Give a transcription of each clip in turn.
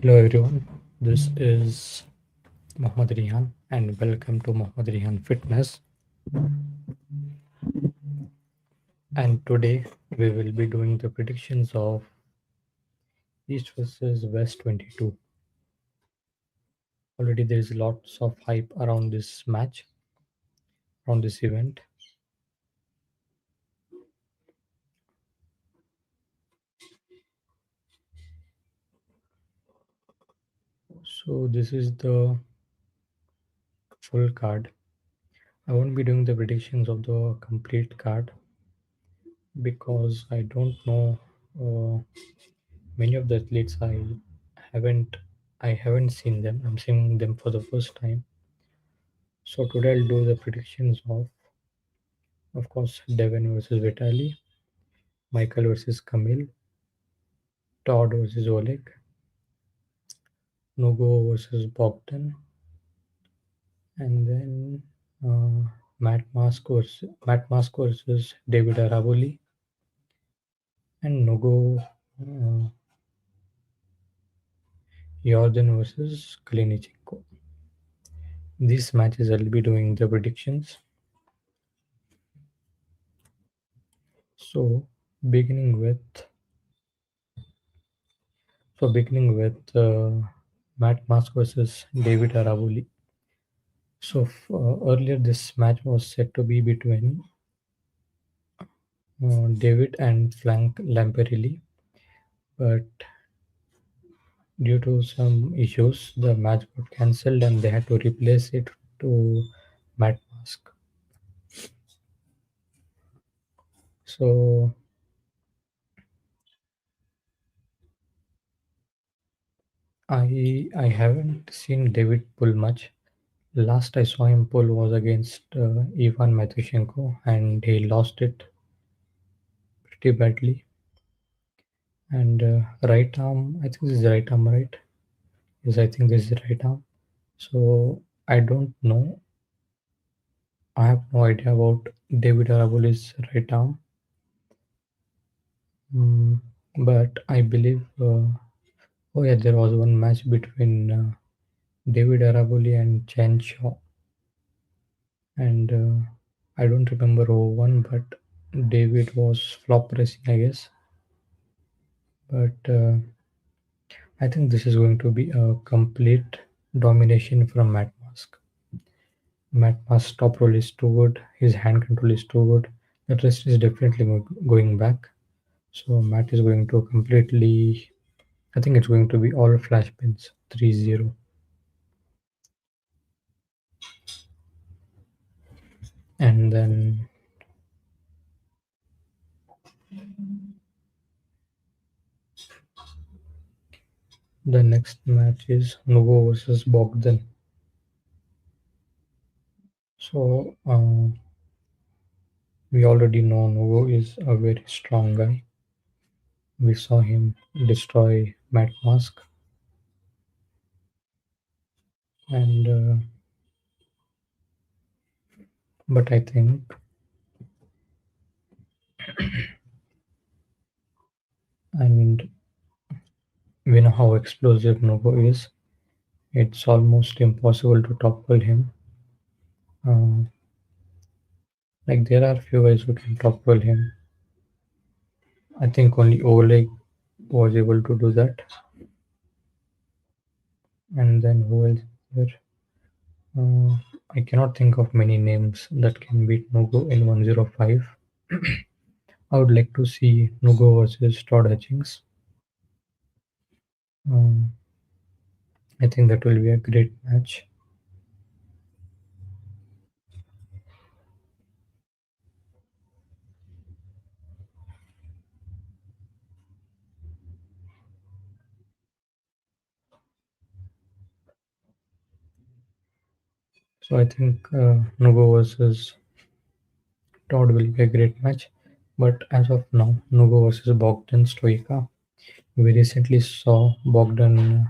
Hello everyone, this is Mohammad Rihan and welcome to Mohammad Rihan Fitness. And today we will be doing the predictions of East versus West 22. Already there is lots of hype around this match, around this event. So this is the full card. I won't be doing the predictions of the complete card because I don't know uh, many of the athletes. Haven't I haven't seen them. I'm seeing them for the first time. So today I'll do the predictions of course, Devon versus Vitaly, Michael versus Kamil, Todd versus Oleg, Nogo versus Bogdan, and then Matt Mask versus David Araboli, and Nogo Jordan versus Kalinichenko. These matches I'll be doing the predictions. So beginning with beginning with Matt Mask versus David Araboli. So earlier this match was said to be between David and Frank Lamperilli, but due to some issues, the match got cancelled and they had to replace it to Matt Mask. So I haven't seen David pull much. Last I saw him pull was against Ivan Matushenko, and he lost it pretty badly. And right arm, I think this is right arm, right? Yes, I think this is right arm. So I don't know. I have no idea about David Araboli's right arm. Mm, but I believe, oh yeah, there was one match between David Araboli and Chen Shaw, and I don't remember who won, but David was flop racing, I guess. But I think this is going to be a complete domination from Matt Mask. Matt Mask's top roll is too good, his hand control is too good. The rest is definitely going back. So Matt is going to completely. I think it's going to be all flash pins 3-0. And then the next match is Nugo versus Bogdan. So we already know Nugo is a very strong guy. We saw him destroy Matt Mask, and but I think I mean we know how explosive Nugo is. It's almost impossible to topple him. Uh, like there are few guys who can topple him. I think only Oleg was able to do that. And then who else is there? I cannot think of many names that can beat Nugo in 105. I would like to see Nugo versus Todd Hutchings. Um, I think that will be a great match. So I think Nugo versus Todd will be a great match. But as of now, Nugo versus Bogdan Stoica. We recently saw Bogdan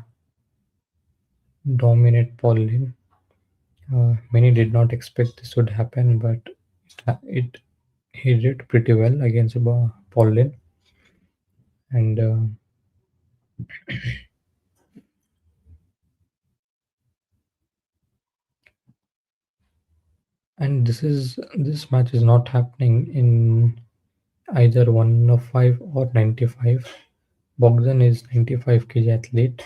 dominate Paul Lin. Many did not expect this would happen, but it he did pretty well against Paul Lin. And And this match is not happening in either 105 or 95. Bogdan is 95 kg athlete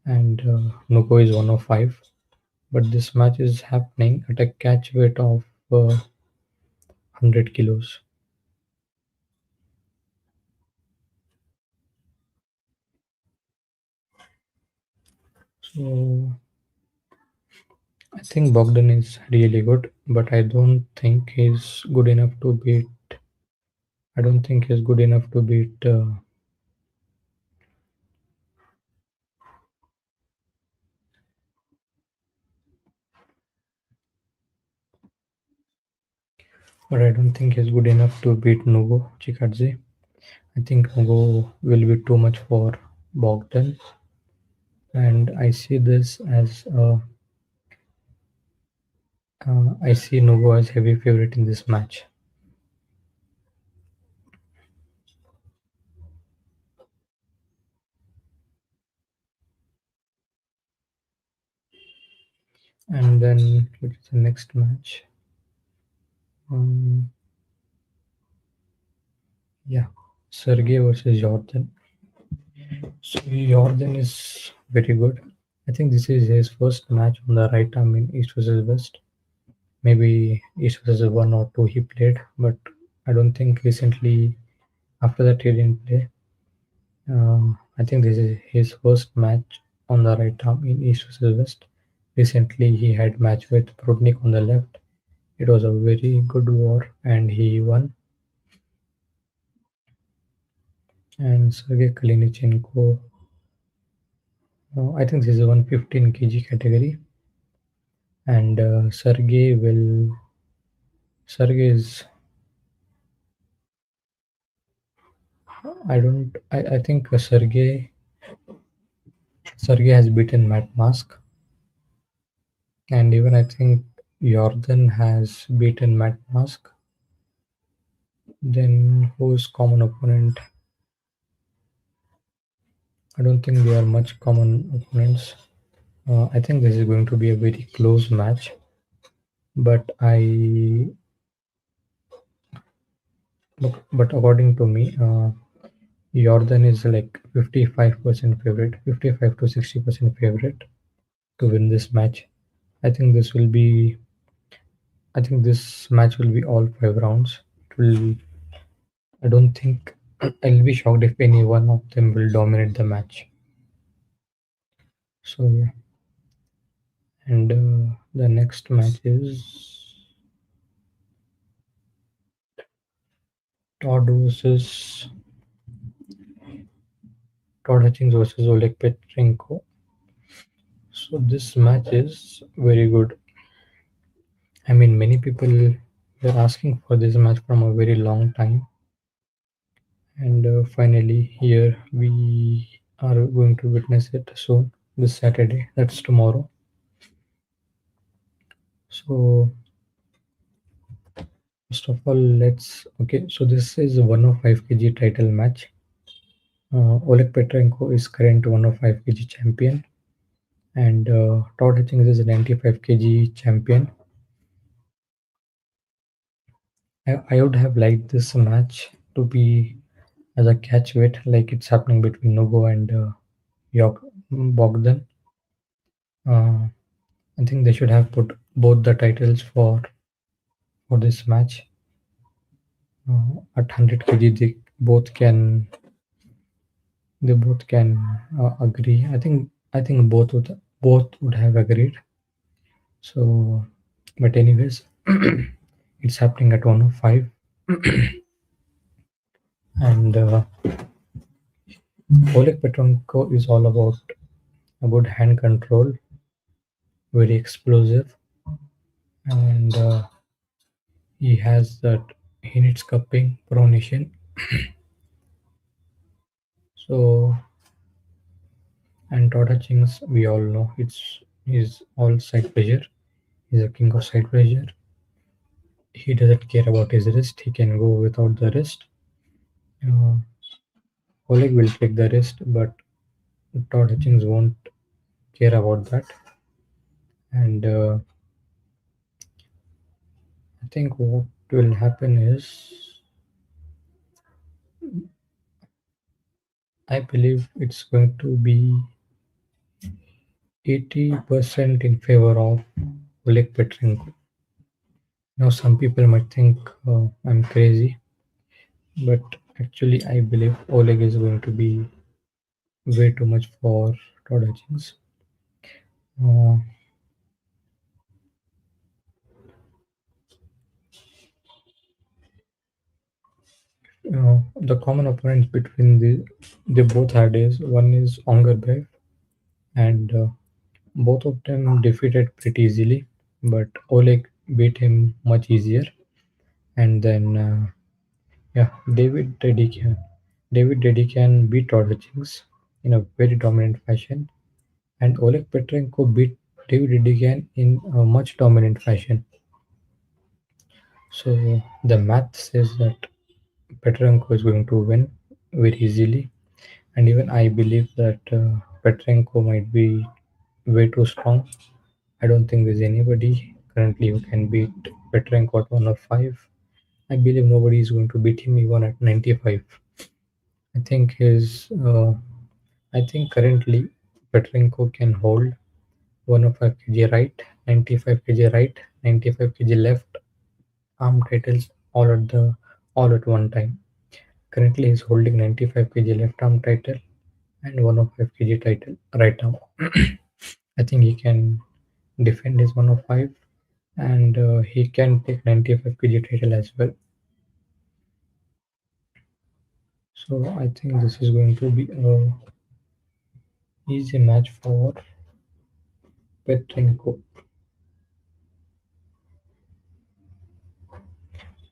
and Nuko is 105. But this match is happening at a catch weight of 100 kilos. So I think Bogdan is really good, but I don't think he's good enough to beat. I don't think he's good enough to beat. But I don't think he's good enough to beat Nugo Chikadze. I think Nugo will be too much for Bogdan, and I see this as I see Nugo as heavy favorite in this match. And then which is the next match? Um, yeah, Sergey versus Jordan. So Jordan is very good. I think this is his first match on the right arm in East versus West. Maybe East versus one or two he played, but I don't think recently after that he didn't play. I think this is his first match on the right arm in East versus West. Recently he had match with Prudnik on the left. It was a very good war and he won. And Sergey Kalinichenko, I think this is a 115 kg category. And Sergey is, I don't, I think Sergey has beaten Matt Mask. And even I think Jordan has beaten Matt Mask. Then who's common opponent? I don't think they are much common opponents. I think this is going to be a very close match. But but according to me, Jordan is like 55% favorite, 55 to 60% favorite to win this match. I think this will be. I think this match will be all 5 rounds. It will. I don't think. I'll be shocked if any one of them will dominate the match. So yeah, and the next match is Todd versus Todd Hutchings versus Oleg Petrenko. So this match is very good. I mean, many people were asking for this match from a very long time, and finally here we are going to witness it soon this Saturday. That's tomorrow. So first of all, let's okay. So this is a 105 kg title match. Oleg Petrenko is current 105 kg champion, and Todd Hutchings is a 95 kg champion. I would have liked this match to be as a catch weight, like it's happening between Nogo and Bogdan. Uh, I think they should have put both the titles for this match at 100 kg. They both can agree. I think both would have agreed. So, but anyways, it's happening at 105, and Oleg Petrenko is all about a good hand control, very explosive, and he has that he needs cupping pronation. So and Todd Hutchings, we all know he's all side pressure. He's a king of side pressure. He doesn't care about his wrist. He can go without the wrist. Uh, Oleg will take the wrist, but Todd Hutchings won't care about that. And think what will happen is, I believe it's going to be 80% in favor of Oleg Petrenko. Now, some people might think I'm crazy, but actually, I believe Oleg is going to be way too much for Todd Hutchings. Uh, the common opponents between they both had is one is Ongerbev, and both of them defeated pretty easily, but Oleg beat him much easier. And then yeah, David Dedican beat Todd Hutchings in a very dominant fashion, and Oleg Petrenko beat David Dedican in a much dominant fashion. So the math says that Petrenko is going to win very easily, and even I believe that Petrenko might be way too strong. I don't think there's anybody currently who can beat Petrenko at 105. I believe nobody is going to beat him even at 95. I think his I think currently Petrenko can hold 105 kg right, 95 kg right, 95 kg left arm titles all at one time. Currently he's holding 95 kg left arm title and 105 kg title right now. I think he can defend his 105, and he can take 95 kg title as well. So I think this is going to be a easy match for Petrenko.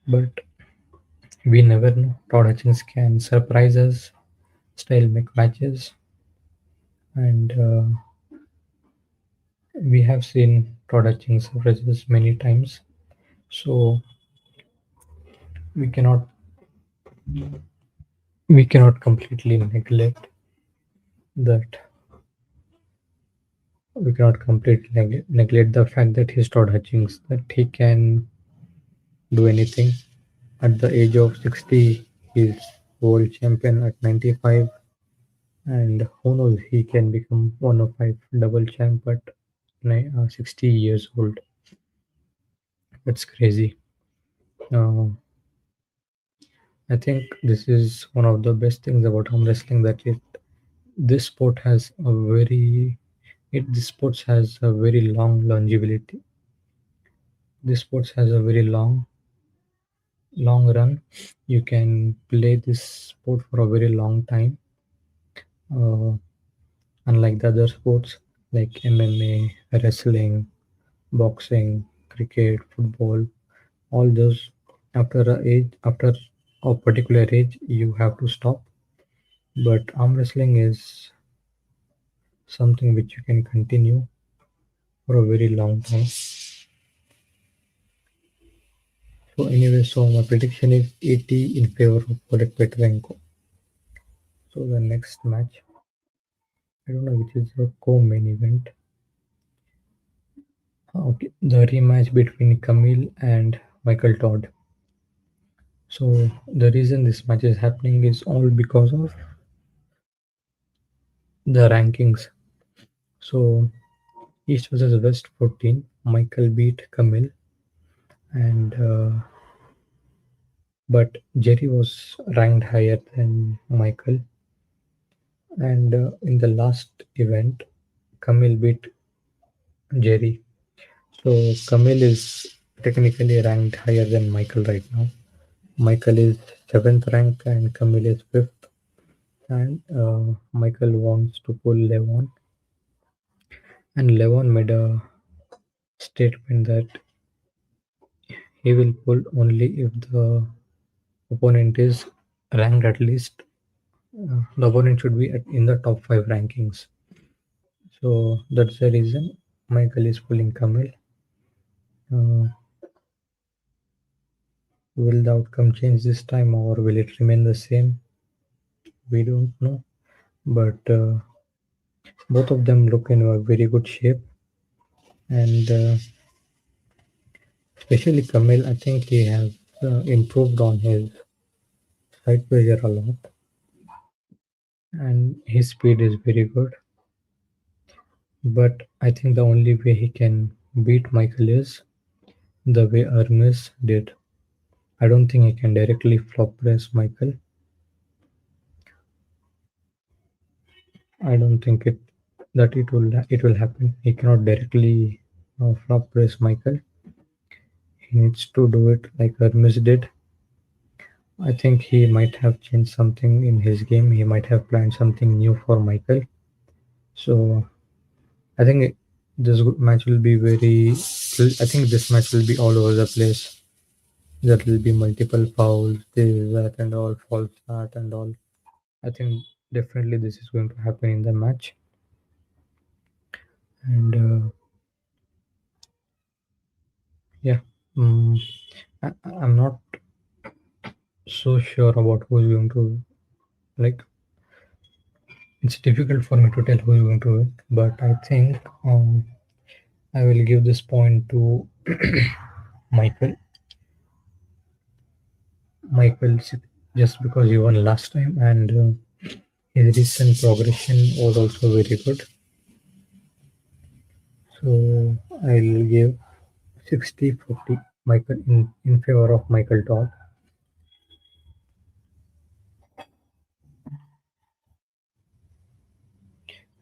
But we never know. Todd Hutchins can surprise us, style make matches, and we have seen Todd Hutchins surprises many times. So we cannot we cannot completely neglect that we cannot completely neglect the fact that he's Todd Hutchins, that he can do anything. At the age of 60, he's world champion at 95, and who knows, he can become one of five double champ at 60 years old. That's crazy. Uh, I think this is one of the best things about arm wrestling, that this sport has a very this sport has a very long longevity. This sport has a very long run. You can play this sport for a very long time. Uh, Unlike the other sports like MMA, wrestling, boxing, cricket, football, all those after a particular age you have to stop. But arm wrestling is something which you can continue for a very long time. So anyway, so my prediction is 80 in favor of Oleg Petrenko. So the next match, I don't know which is the co-main event. Okay, the rematch between Kamil and Michael Todd. So the reason this match is happening is all because of the rankings. So East versus West 14, Michael beat Kamil, and but Jerry was ranked higher than Michael. And in the last event, Kamil beat Jerry. So Kamil is technically ranked higher than Michael right now. Michael is seventh rank and Kamil is fifth. And Michael wants to pull Levon, and Levon made a statement that he will pull only if the opponent is ranked at least. The opponent should be in the top five rankings. So that's the reason Michael is pulling Kamil. Uh, will the outcome change this time or will it remain the same? We don't know. But both of them look in a very good shape. And Especially Kamil, I think he has improved on his side pressure a lot, and his speed is very good. But I think the only way he can beat Michael is the way Hermes did. I don't think he can directly flop press Michael. I don't think it will happen. He cannot directly flop press Michael. He needs to do it like Hermes did. I think he might have changed something in his game. He might have planned something new for Michael. So I think this match will be very. I think this match will be all over the place. There will be multiple fouls, this, that, and all, false start, and all. I think definitely this is going to happen in the match. And yeah, um, I'm not so sure about who is going to like. It's difficult for me to tell who is going to win, but I think I will give this point to Michael. Michael, just because he won last time and his recent progression was also very good. So I'll give 60-40 Michael in favor of Michael Todd.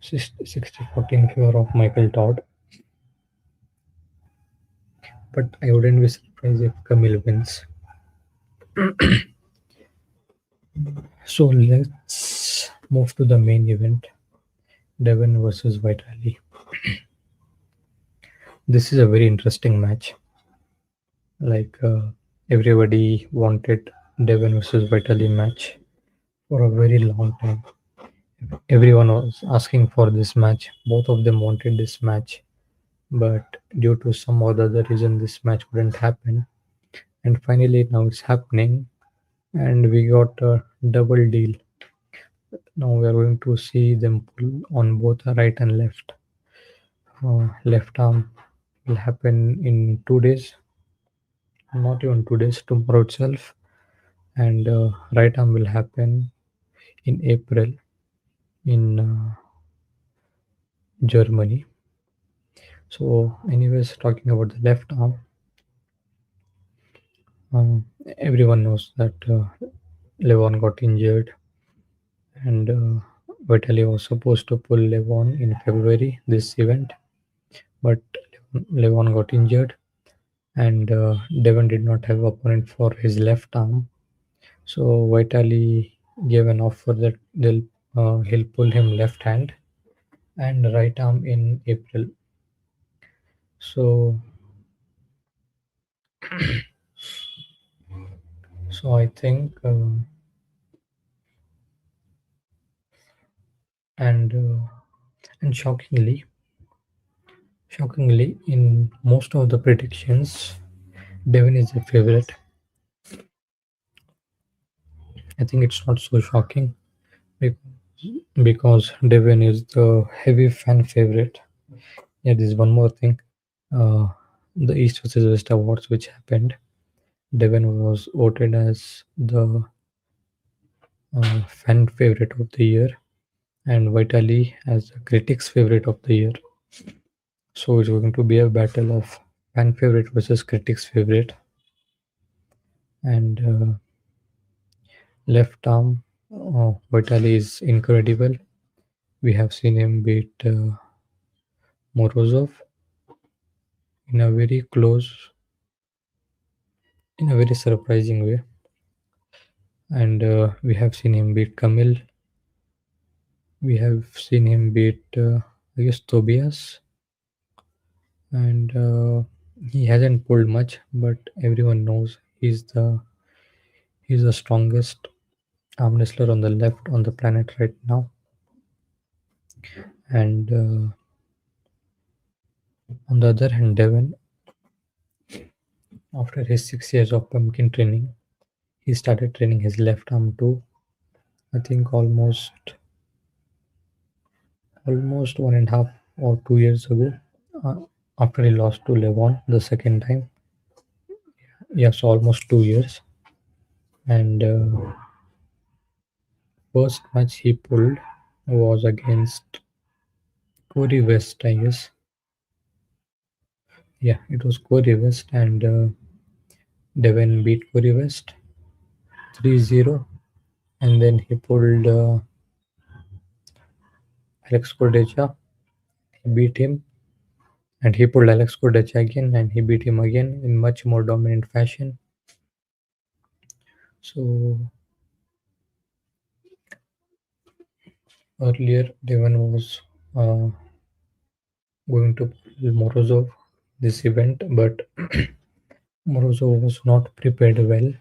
60-40 in favor of Michael Todd. But I wouldn't be surprised if Camille wins. So let's move to the main event, Devon versus Vitaly. This is a very interesting match. Like everybody wanted Devon versus Vitaly match for a very long time. Everyone was asking for this match. Both of them wanted this match, but due to some or the other reason, this match couldn't happen. And finally, now it's happening, and we got a double deal. Now we are going to see them pull on both right and left. Left arm will happen in 2 days, not even 2 days, tomorrow itself, and right arm will happen in April in Germany. So, anyways, talking about the left arm, um, everyone knows that Levon got injured, and Vitaly was supposed to pull Levon in February this event, but Levon got injured, and Devon did not have opponent for his left arm. So Vitaly gave an offer that he'll pull him left hand and right arm in April. So I think and shockingly, in most of the predictions, Devon is a favorite. I think it's not so shocking be- because Devon is the heavy fan favorite. Yeah, there's one more thing. Uh, the East versus West Awards, which happened, Devon was voted as the fan favorite of the year, and Vitaly as the critics favorite of the year. So it's going to be a battle of fan favorite versus critics favorite. And left arm, Vitaly is incredible. We have seen him beat Morozov in a very close, in a very surprising way. And we have seen him beat Kamil. We have seen him beat, I guess, Tobias. And he hasn't pulled much, but everyone knows he's the strongest arm wrestler on the left on the planet right now. And on the other hand, Devon, after his 6 years of pumpkin training, he started training his left arm too. I think almost 1.5 or 2 years ago, uh, after he lost to Levon the second time. yes, almost 2 years. And first match he pulled was against Corey West, I guess. Yeah, it was Corey West, and Devon beat Corey West 3-0. And then he pulled Alex Cordeja. He beat him, and he pulled Alex Cordeja again, and he beat him again in much more dominant fashion. So earlier, Devon was going to pull Morozov this event, but Morozov was not prepared well,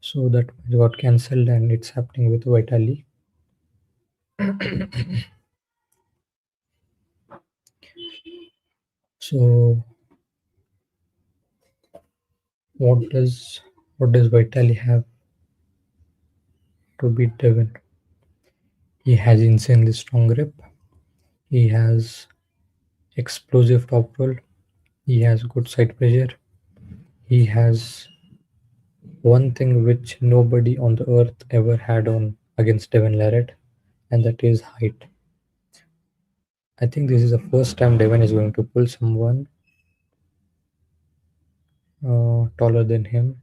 so that match got cancelled, and it's happening with Vitaly. So what does what does Vitaly have to beat Devon? He has insanely strong grip. He has explosive top roll. He has good side pressure. He has one thing which nobody on the earth ever had on against Devon Larratt, and that is height. I think this is the first time Devon is going to pull someone taller than him.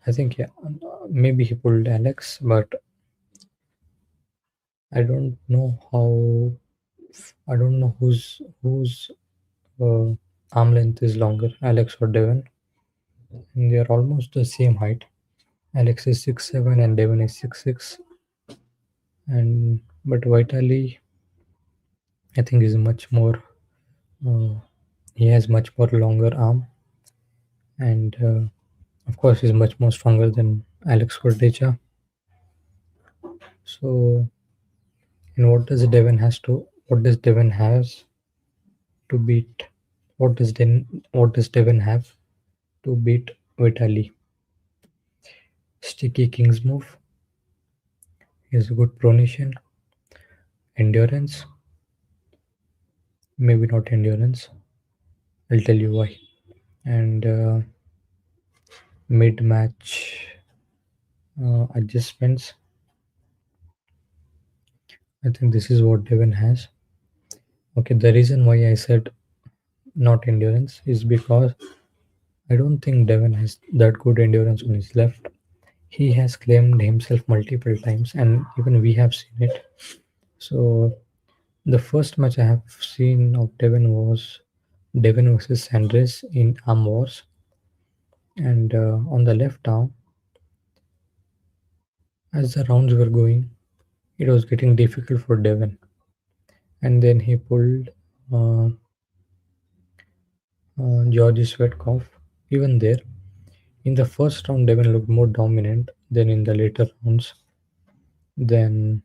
I think, yeah, maybe he pulled Alex, but I don't know how. I don't know whose uh, arm length is longer, Alex or Devon. And they are almost the same height. Alex is 6'7" and Devon is 6'6". And but Vitali, I think, is much more. Uh, he has much more longer arm, and of course, he's much more stronger than Alex Cordeja. So, and What does Devon has to beat? What does Devon have to beat Vitali? Sticky King's move. He has a good pronation, endurance. Maybe not endurance. I'll tell you why. And mid-match adjustments. I think this is what Devon has. Okay, the reason why I said not endurance is because I don't think Devon has that good endurance on his left. He has claimed himself multiple times, and even we have seen it. So the first match I have seen of Devon was Devon versus Sandres in Arm Wars, and on the left arm, as the rounds were going, it was getting difficult for Devon, and then he pulled uh, Georgi Svetkov. Even there, in the first round, Devon looked more dominant than in the later rounds. Then,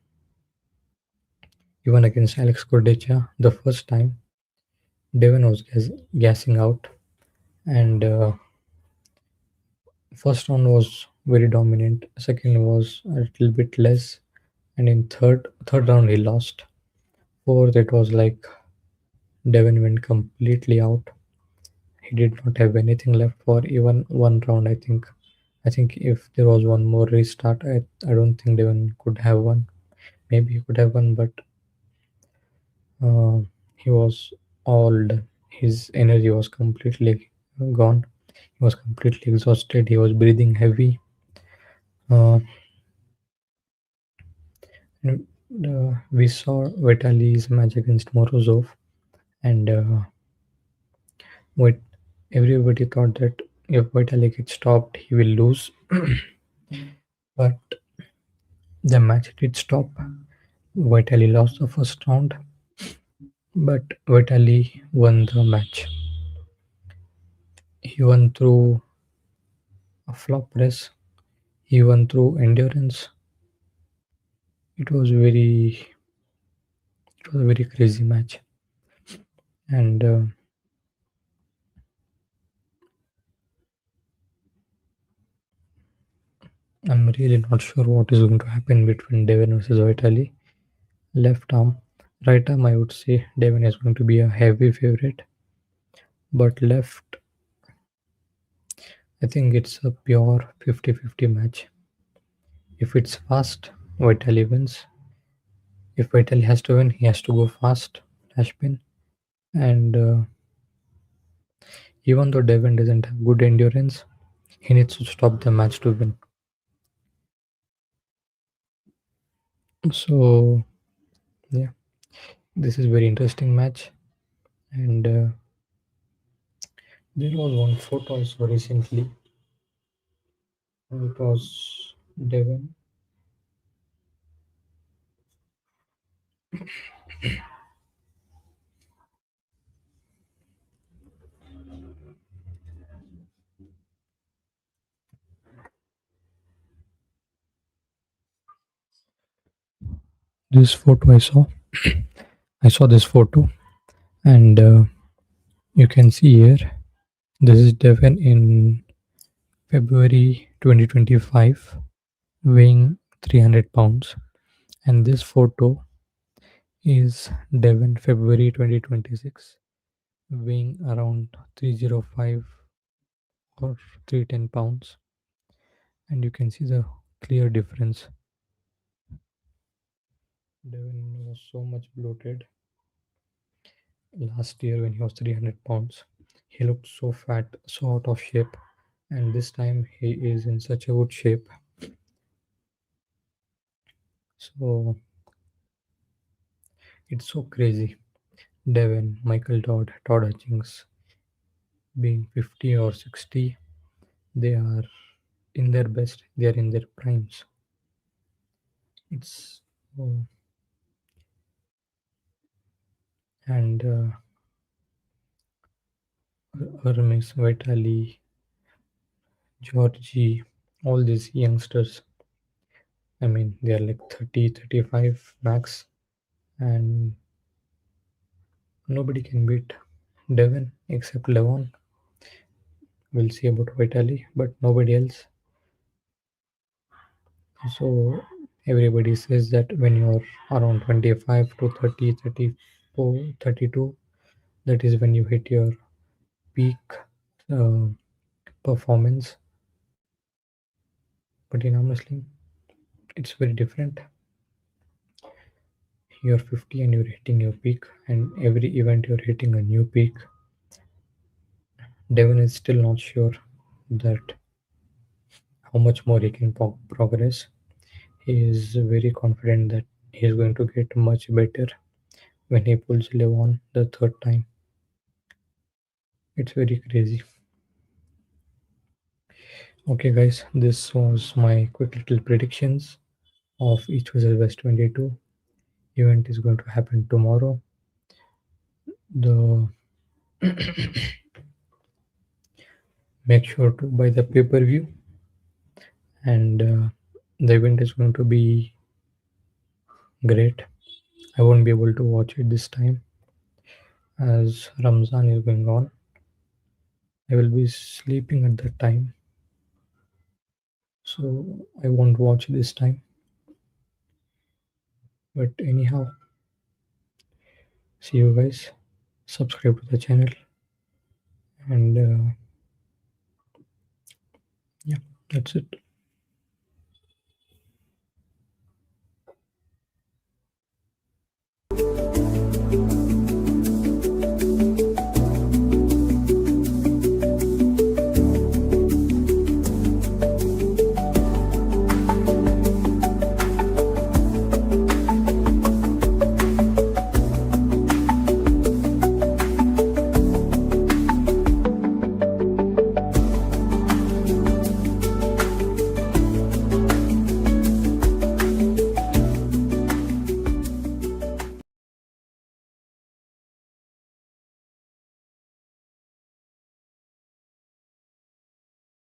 even against Alex Cordecha, the first time, Devon was gassing out, and first round was very dominant. Second was a little bit less, and in third round he lost. Fourth, it was like Devon went completely out. He did not have anything left for even one round. I think if there was one more restart, I don't think Devon could have won. Maybe he could have won, but uh, he was all done. His energy was completely gone. He was completely exhausted. He was breathing heavy. Uh, and, we saw Vitali's match against Morozov, and what everybody thought that if Vitaly gets stopped, he will lose. But the match did stop. Vitaly lost the first round, but Vitaly won the match. He won through a flop press. He won through endurance. It was it was a very crazy match, and I'm really not sure what is going to happen between Devon versus Vitaly. Left arm, right arm, I would say Devon is going to be a heavy favorite, but left, I think it's a pure 50-50 match. If it's fast, Vitaly wins. If Vitaly has to win, he has to go fast, dash pin. And even though Devon doesn't have good endurance, he needs to stop the match to win. So yeah, this is very interesting match. And there was one photo I saw recently. It was Devon. This photo I saw this photo, and you can see here. This is Devon in February 2025, weighing 300 pounds. And this photo is Devon February 2026, weighing around 305 or 310 pounds. And you can see the clear difference. Devon was so much bloated last year when he was 300 pounds. He looked so fat, so out of shape. And this time he is in such a good shape. So it's so crazy. Devon, Michael Todd Hutchings being 50 or 60, they are in their best, they are in their primes. It's oh, and Hermes, Vitaly, Georgie, all these youngsters. I mean, they are like 30, 35 max, and nobody can beat Devon except Levon. We'll see about Vitaly, but nobody else. So everybody says that when you're around 25 to 30, 34, 32, that is when you hit your peak uh, performance. But in arm wrestling, it's very different. You're 50 and you're hitting your peak, and every event you're hitting a new peak. Devon is still not sure that how much more he can progress. He is very confident that he is going to get much better when he pulls Levon the third time. It's very crazy. Okay, guys, this was my quick little predictions of East vs West 22. Event is going to happen tomorrow. The Make sure to buy the pay-per-view, and the event is going to be great. I won't be able to watch it this time as Ramzan is going on. I will be sleeping at that time, so I won't watch this time. But anyhow, see you guys. Subscribe to the channel, and yeah, that's it.